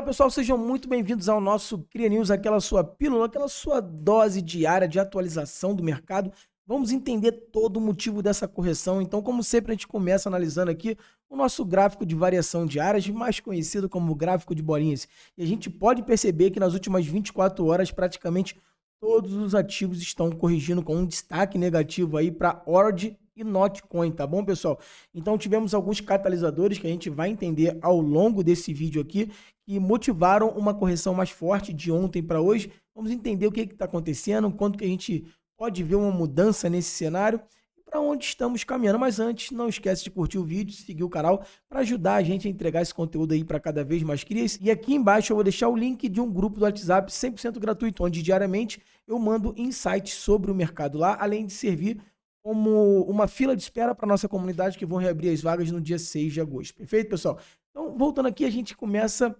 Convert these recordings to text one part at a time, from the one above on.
Pessoal, sejam muito bem-vindos ao nosso Cria News, aquela sua pílula, aquela sua dose diária de atualização do mercado. Vamos entender todo o motivo dessa correção. Então, como sempre, a gente começa analisando aqui o nosso gráfico de variação diárias, mais conhecido como gráfico de bolinhas. E a gente pode perceber que nas últimas 24 horas, praticamente todos os ativos estão corrigindo com um destaque negativo aí para ORD e Notcoin, tá bom, pessoal? Então tivemos alguns catalisadores que a gente vai entender ao longo desse vídeo aqui, que motivaram uma correção mais forte de ontem para hoje. Vamos entender o que está acontecendo, quanto que a gente pode ver uma mudança nesse cenário e para onde estamos caminhando. Mas antes, não esquece de curtir o vídeo, seguir o canal para ajudar a gente a entregar esse conteúdo aí para cada vez mais crias. E aqui embaixo eu vou deixar o link de um grupo do WhatsApp 100% gratuito, onde diariamente eu mando insights sobre o mercado lá, além de servir como uma fila de espera para a nossa comunidade, que vão reabrir as vagas no dia 6 de agosto. Perfeito, pessoal? Então, voltando aqui, a gente começa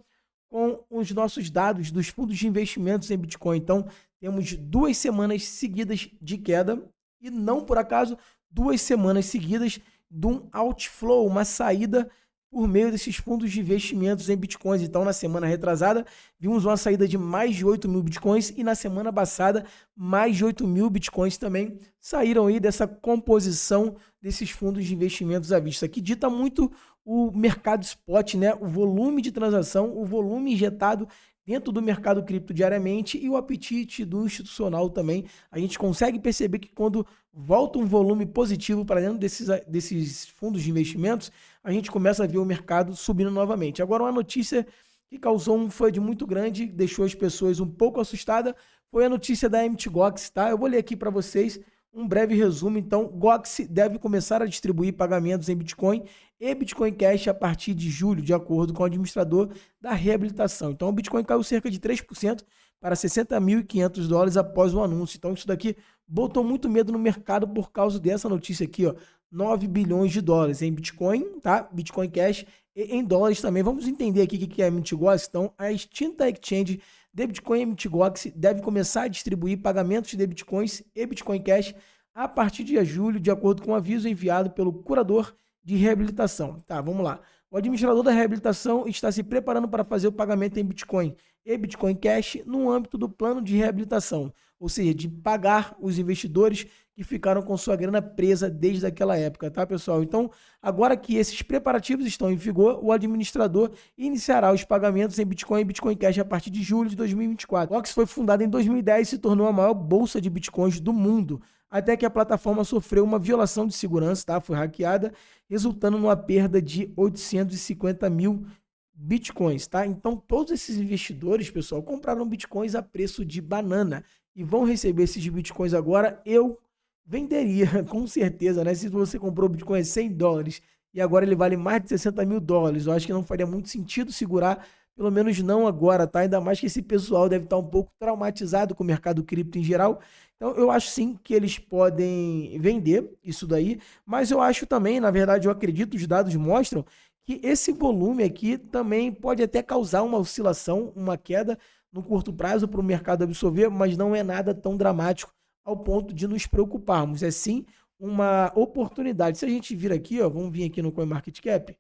com os nossos dados dos fundos de investimentos em Bitcoin. Então, temos 2 semanas seguidas de queda e não por acaso 2 semanas seguidas de um outflow, uma saída por meio desses fundos de investimentos em Bitcoins. Então, na semana retrasada, vimos uma saída de mais de 8 mil Bitcoins e na semana passada, mais de 8 mil Bitcoins também saíram aí dessa composição desses fundos de investimentos à vista, que dita muito o mercado spot, né? O volume de transação, o volume injetado dentro do mercado cripto diariamente e o apetite do institucional também. A gente consegue perceber que quando volta um volume positivo para dentro desses fundos de investimentos, a gente começa a ver o mercado subindo novamente. Agora, uma notícia que causou um FUD muito grande, deixou as pessoas um pouco assustadas, foi a notícia da Mt. Gox, tá? Eu vou ler aqui para vocês um breve resumo. Então, Gox deve começar a distribuir pagamentos em Bitcoin e Bitcoin Cash a partir de julho, de acordo com o administrador da reabilitação. Então, o Bitcoin caiu cerca de 3% para $60.500 após o anúncio. Então, isso daqui botou muito medo no mercado por causa dessa notícia aqui, ó. 9 bilhões de dólares em Bitcoin, tá? Bitcoin Cash e em dólares também. Vamos entender aqui o que é a Mt. Gox. Então, a extinta exchange de Bitcoin Mt. Gox deve começar a distribuir pagamentos de Bitcoins e Bitcoin Cash a partir de julho, de acordo com o aviso enviado pelo curador de reabilitação. Tá, vamos lá. O administrador da reabilitação está se preparando para fazer o pagamento em Bitcoin e Bitcoin Cash no âmbito do plano de reabilitação, ou seja, de pagar os investidores que ficaram com sua grana presa desde aquela época, tá, pessoal? Então, agora que esses preparativos estão em vigor, o administrador iniciará os pagamentos em Bitcoin e Bitcoin Cash a partir de julho de 2024. A Gox foi fundada em 2010 e se tornou a maior bolsa de Bitcoins do mundo, até que a plataforma sofreu uma violação de segurança, tá? Foi hackeada, resultando numa perda de 850 mil Bitcoins, tá? Então, todos esses investidores, pessoal, compraram Bitcoins a preço de banana e vão receber esses Bitcoins agora. Eu venderia, com certeza, né? Se você comprou Bitcoin a $100 e agora ele vale mais de $60 mil, eu acho que não faria muito sentido segurar, pelo menos não agora, tá? Ainda mais que esse pessoal deve estar um pouco traumatizado com o mercado cripto em geral. Então, eu acho sim que eles podem vender isso daí, mas eu acho também, na verdade, eu acredito, os dados mostram que esse volume aqui também pode até causar uma oscilação, uma queda no curto prazo para o mercado absorver, mas não é nada tão dramático ao ponto de nos preocuparmos. É sim uma oportunidade. Se a gente vir aqui, ó, vamos vir aqui no CoinMarketCap,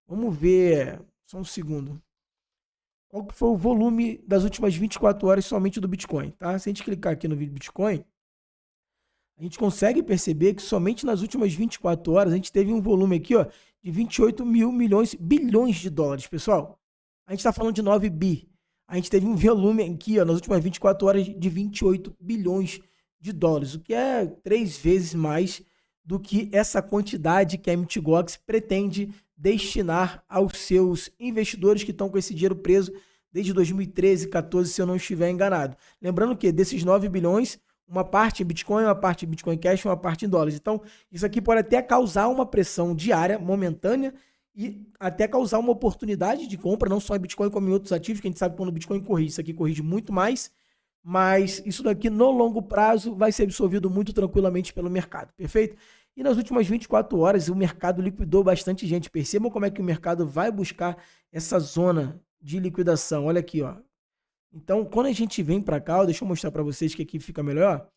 vamos ver, só um segundo, qual que foi o volume das últimas 24 horas somente do Bitcoin, tá? Se a gente clicar aqui no vídeo Bitcoin, a gente consegue perceber que somente nas últimas 24 horas a gente teve um volume aqui, ó, de 28 mil milhões, bilhões de dólares, pessoal. A gente está falando de 9 bi. A gente teve um volume aqui, ó, nas últimas 24 horas de 28 bilhões de dólares, o que é 3 vezes mais do que essa quantidade que a Mt. Gox pretende destinar aos seus investidores que estão com esse dinheiro preso desde 2013, 14, se eu não estiver enganado. Lembrando que desses 9 bilhões, uma parte em Bitcoin, uma parte em Bitcoin Cash, uma parte em dólares. Então, isso aqui pode até causar uma pressão diária, momentânea, e até causar uma oportunidade de compra, não só em Bitcoin, como em outros ativos, que a gente sabe que quando o Bitcoin corrige, isso aqui corrige muito mais, mas isso daqui no longo prazo vai ser absorvido muito tranquilamente pelo mercado, perfeito? E nas últimas 24 horas o mercado liquidou bastante gente. Percebam como é que o mercado vai buscar essa zona de liquidação. Olha aqui, ó. Então, quando a gente vem para cá, deixa eu mostrar para vocês que aqui fica melhor.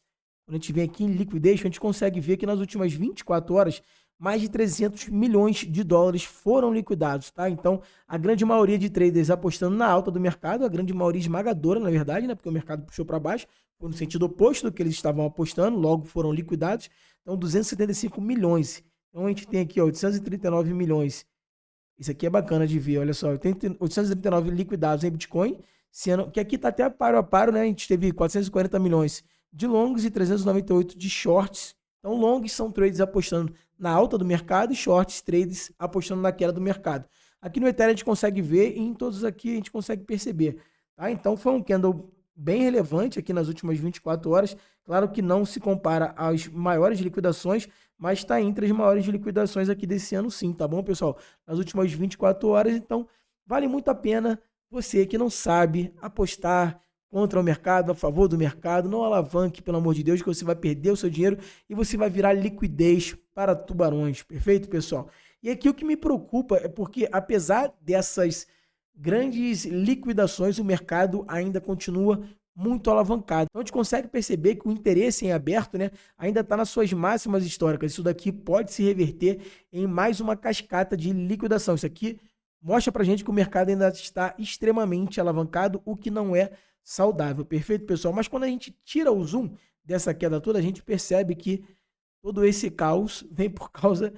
Quando a gente vem aqui em liquidation, a gente consegue ver que nas últimas 24 horas, mais de 300 milhões de dólares foram liquidados, tá? Então, a grande maioria de traders apostando na alta do mercado, a grande maioria esmagadora, na verdade, né? Porque o mercado puxou para baixo, foi no sentido oposto do que eles estavam apostando, logo foram liquidados. Então, 275 milhões. Então, a gente tem aqui, ó, 839 milhões. Isso aqui é bacana de ver, olha só, 839 liquidados em Bitcoin, sendo que aqui está até paro a paro, né? A gente teve 440 milhões de longs e 398 de shorts. Então, longs são trades apostando na alta do mercado e shorts trades apostando na queda do mercado. Aqui no Ethereum a gente consegue ver e em todos aqui a gente consegue perceber, tá? Então, foi um candle bem relevante aqui nas últimas 24 horas. Claro que não se compara às maiores liquidações, mas está entre as maiores liquidações aqui desse ano sim, tá bom, pessoal? Nas últimas 24 horas, então vale muito a pena você que não sabe apostar contra o mercado, a favor do mercado, não alavanque, pelo amor de Deus, que você vai perder o seu dinheiro e você vai virar liquidez para tubarões, perfeito, pessoal? E aqui o que me preocupa é porque, apesar dessas grandes liquidações, o mercado ainda continua muito alavancado. Então a gente consegue perceber que o interesse em aberto, né, ainda está nas suas máximas históricas. Isso daqui pode se reverter em mais uma cascata de liquidação. Isso aqui mostra pra gente que o mercado ainda está extremamente alavancado, o que não é saudável. Perfeito, pessoal? Mas quando a gente tira o zoom dessa queda toda, a gente percebe que todo esse caos vem por causa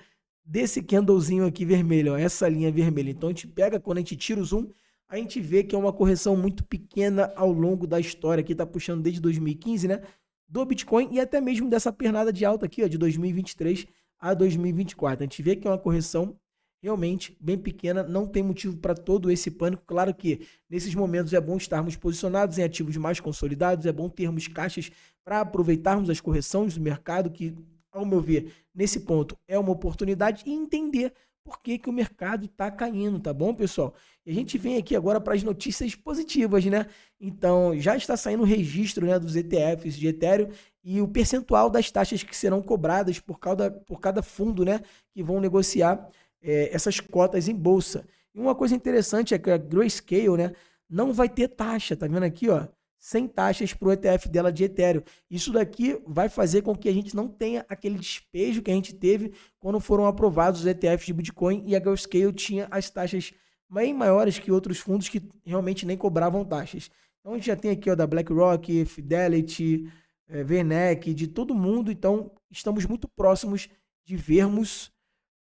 desse candlezinho aqui vermelho, ó, essa linha vermelha. Então a gente pega, quando a gente tira o zoom, a gente vê que é uma correção muito pequena ao longo da história. Aqui tá puxando desde 2015, né? Do Bitcoin e até mesmo dessa pernada de alta aqui, ó, de 2023 a 2024. A gente vê que é uma correção realmente bem pequena, não tem motivo para todo esse pânico. Claro que nesses momentos é bom estarmos posicionados em ativos mais consolidados, é bom termos caixas para aproveitarmos as correções do mercado, que, ao meu ver, nesse ponto é uma oportunidade, e entender por que o mercado está caindo, tá bom, pessoal? E a gente vem aqui agora para as notícias positivas, né? Então, já está saindo o registro, né, dos ETFs de Ethereum e o percentual das taxas que serão cobradas por cada fundo, né, que vão negociar essas cotas em bolsa. E uma coisa interessante é que a Grayscale, né, não vai ter taxa, tá vendo aqui, ó? Sem taxas para o ETF dela de Ethereum. Isso daqui vai fazer com que a gente não tenha aquele despejo que a gente teve quando foram aprovados os ETFs de Bitcoin e a Grayscale tinha as taxas bem maiores que outros fundos que realmente nem cobravam taxas. Então a gente já tem aqui, ó, da BlackRock, Fidelity, VNEC, de todo mundo. Então estamos muito próximos de vermos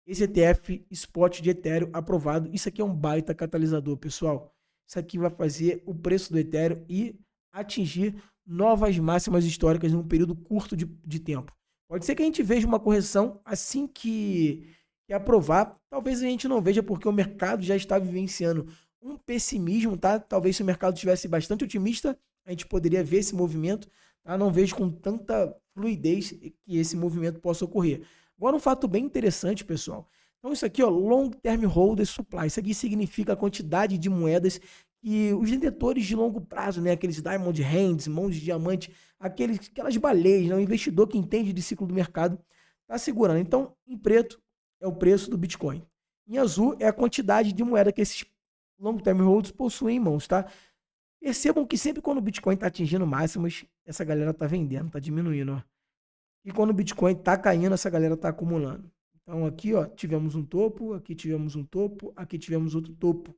esse ETF Spot de Ethereum aprovado. Isso aqui é um baita catalisador, pessoal. Isso aqui vai fazer o preço do Ethereum e atingir novas máximas históricas em um período curto de tempo. Pode ser que a gente veja uma correção assim que aprovar. Talvez a gente não veja porque o mercado já está vivenciando um pessimismo, tá? Talvez se o mercado estivesse bastante otimista, a gente poderia ver esse movimento, tá? Não vejo com tanta fluidez que esse movimento possa ocorrer. Agora um fato bem interessante, pessoal. Então isso aqui, ó, Long Term Holder Supply. Isso aqui significa a quantidade de moedas que os detentores de longo prazo, né, aqueles Diamond Hands, mãos de diamante, aquelas baleias, né, o investidor que entende de ciclo do mercado, está segurando. Então, em preto é o preço do Bitcoin. Em azul é a quantidade de moeda que esses Long Term Holders possuem em mãos, tá? Percebam que sempre quando o Bitcoin está atingindo máximas, essa galera está vendendo, está diminuindo, ó. E quando o Bitcoin está caindo, essa galera está acumulando. Então aqui, ó, tivemos um topo, aqui tivemos um topo, aqui tivemos outro topo.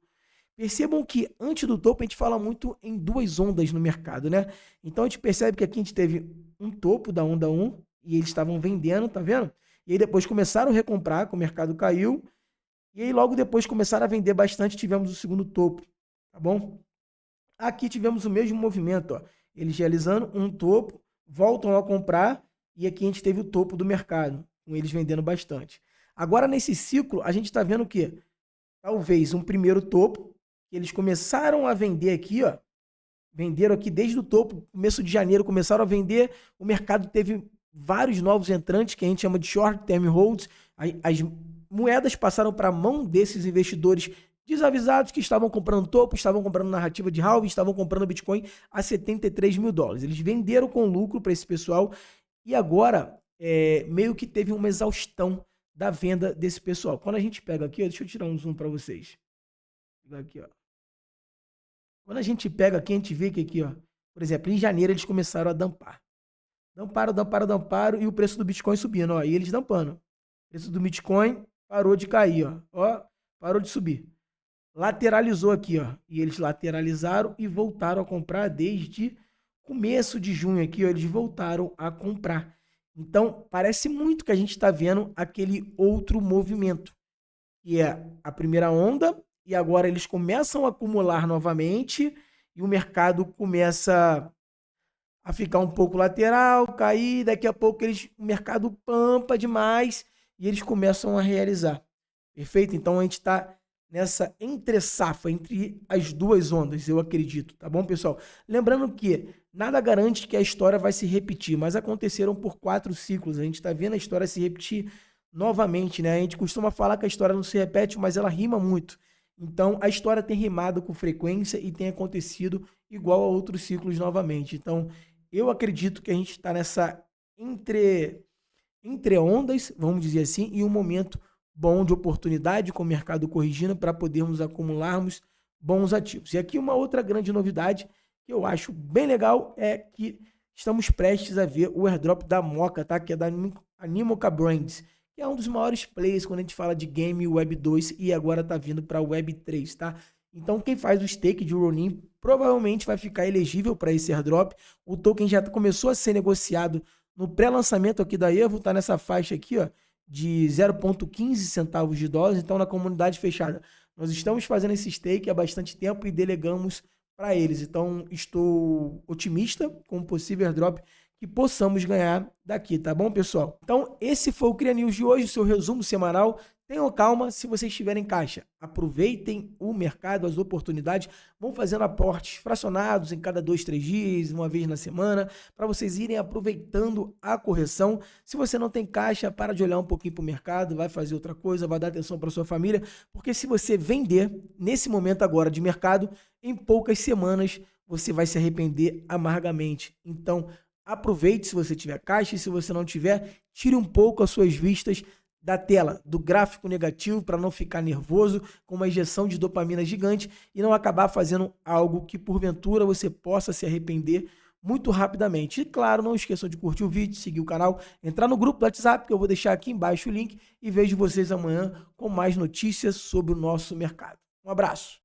Percebam que antes do topo a gente fala muito em duas ondas no mercado, né? Então a gente percebe que aqui a gente teve um topo da onda 1 e eles estavam vendendo, tá vendo? E aí depois começaram a recomprar, que o mercado caiu. E aí logo depois começaram a vender bastante, tivemos o segundo topo, tá bom? Aqui tivemos o mesmo movimento, ó. Eles realizando um topo, voltam a comprar e aqui a gente teve o topo do mercado, com eles vendendo bastante. Agora nesse ciclo a gente está vendo o quê? Talvez um primeiro topo, que eles começaram a vender aqui, ó. Venderam aqui desde o topo, começo de janeiro, começaram a vender. O mercado teve vários novos entrantes, que a gente chama de short term holds. As moedas passaram para a mão desses investidores desavisados que estavam comprando topo, estavam comprando narrativa de halving, estavam comprando Bitcoin a 73 mil dólares. Eles venderam com lucro para esse pessoal e agora meio que teve uma exaustão da venda desse pessoal. Quando a gente pega aqui, ó, deixa eu tirar um zoom para vocês. Aqui, ó. Quando a gente pega aqui, a gente vê que aqui, ó, por exemplo, em janeiro eles começaram a dampar. Damparam e o preço do Bitcoin subindo, ó, e eles dampando. preço do Bitcoin parou de cair, ó, parou de subir. Lateralizou aqui, ó, e eles lateralizaram e voltaram a comprar desde começo de junho aqui, ó, eles voltaram a comprar. Então, parece muito que a gente está vendo aquele outro movimento, que é a primeira onda, e agora eles começam a acumular novamente, e o mercado começa a ficar um pouco lateral, cair, daqui a pouco o mercado pampa demais e eles começam a realizar. Perfeito? Então a gente está nessa entre safra, entre as duas ondas, eu acredito, tá bom, pessoal? Lembrando que nada garante que a história vai se repetir, mas aconteceram por 4 ciclos, a gente está vendo a história se repetir novamente, né? A gente costuma falar que a história não se repete, mas ela rima muito. Então, a história tem rimado com frequência e tem acontecido igual a outros ciclos novamente. Então, eu acredito que a gente está nessa entre ondas, vamos dizer assim, e um momento bom de oportunidade com o mercado corrigindo para podermos acumularmos bons ativos. E aqui uma outra grande novidade que eu acho bem legal é que estamos prestes a ver o airdrop da Mocha, tá? Que é da Animoca Brands, que é um dos maiores players quando a gente fala de game Web 2 e agora está vindo para Web 3, tá? Então quem faz o stake de Ronin provavelmente vai ficar elegível para esse airdrop. O token já começou a ser negociado no pré-lançamento aqui da Evo, tá nessa faixa aqui, ó, de 0,15 centavos de dólar. Então, na comunidade fechada, nós estamos fazendo esse stake há bastante tempo e delegamos para eles. Então, estou otimista com o possível airdrop que possamos ganhar daqui, tá bom, pessoal? Então, esse foi o Cria News de hoje, o seu resumo semanal. Tenham calma, se vocês estiverem em caixa, aproveitem o mercado, as oportunidades, vão fazendo aportes fracionados em cada 2, 3 dias, uma vez na semana, para vocês irem aproveitando a correção. Se você não tem caixa, para de olhar um pouquinho para o mercado, vai fazer outra coisa, vai dar atenção para sua família, porque se você vender nesse momento agora de mercado, em poucas semanas você vai se arrepender amargamente. Então, aproveite se você tiver caixa e se você não tiver, tire um pouco as suas vistas da tela, do gráfico negativo, para não ficar nervoso com uma injeção de dopamina gigante e não acabar fazendo algo que porventura você possa se arrepender muito rapidamente. E claro, não esqueçam de curtir o vídeo, seguir o canal, entrar no grupo do WhatsApp, que eu vou deixar aqui embaixo o link, e vejo vocês amanhã com mais notícias sobre o nosso mercado. Um abraço!